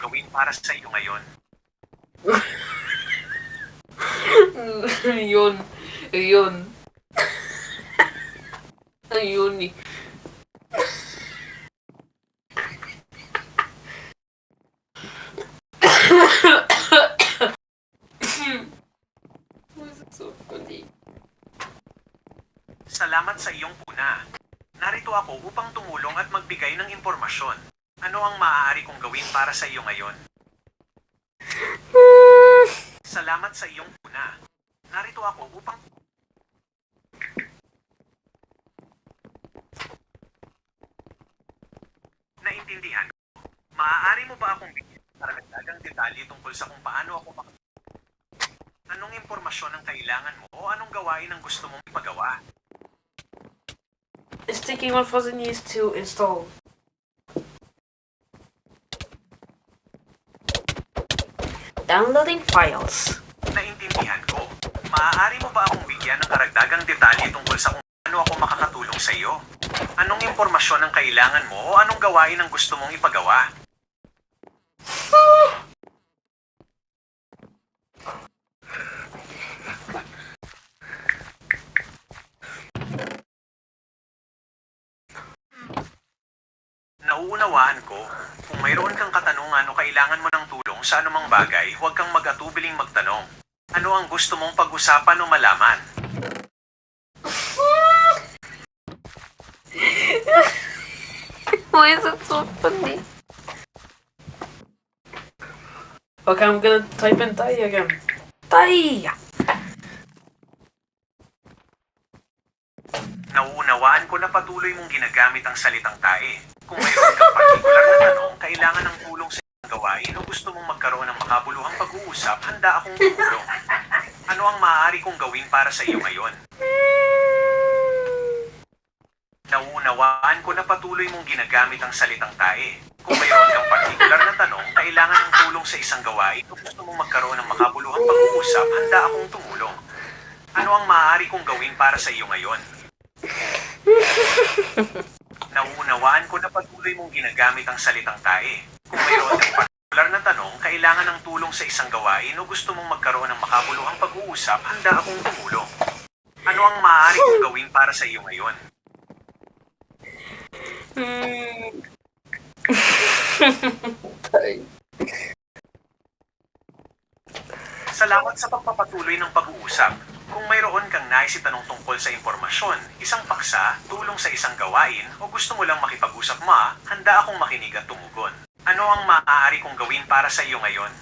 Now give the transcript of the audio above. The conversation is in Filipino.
gawin para sa iyo ngayon? Yun. Yun. Ayun eh. So funny. Salamat sa iyong puna. Narito ako upang tumulong at magbigay ng impormasyon. Ano ang maaari kong gawin para sa iyo ngayon? Salamat sa iyong puna. Narito ako upang... Naintindihan ko. Maaari mo ba akong bigyan ng karagdagang detalye tungkol sa kung paano ako Anong impormasyon ang kailangan mo o anong gawain ang gusto mong ipagawa? Sticky one fuzzy needs to install. Downloading files. Naintindihan ko. Maaari mo ba akong bigyan ng karagdagang detalye tungkol sa kung paano ako makakatulong sa iyo? Anong impormasyon ang kailangan mo o anong gawain ang gusto mong ipagawa? Nauunawaan ko. Kung mayroon kang katanungan o kailangan mo ng tulong sa anumang bagay, huwag kang mag-atubiling magtanong. Ano ang gusto mong pag-usapan o malaman? Why is it so funny? Okay, I'm gonna type in Tai again. Tai! Nauunawaan ko na patuloy mong ginagamit ang salitang tae. Kung mayroon kang partikular na tanong, kailangan ng tulong sa iyong gawain o gusto mong magkaroon ng makabuluhang pag-uusap, handa akong tumulong. Ano ang maaari kong gawin para sa iyo ngayon? Nauunawaan ko na patuloy mong ginagamit ang salitang tae. Kung mayroon kang partikular na tanong, kailangan ng tulong sa isang gawain o gusto mong magkaroon ng makabuluhang pag-uusap, handa akong tumulong. Ano ang maaari kong gawin para sa iyo ngayon? Nauunawaan ko na patuloy mong ginagamit ang salitang tae. Kung mayroon kang partikular na tanong, kailangan ng tulong sa isang gawain o gusto mong magkaroon ng makabuluhang pag-uusap, handa akong tumulong. Ano ang maaari kong gawin para sa iyo ngayon? Salamat sa pagpapatuloy ng pag-uusap. Kung mayroon kang nais itanong tungkol sa impormasyon, isang paksa, tulong sa isang gawain, o gusto mo lang makipag-usap handa akong makinig at tumugon. Ano ang maaari kong gawin para sa iyo ngayon?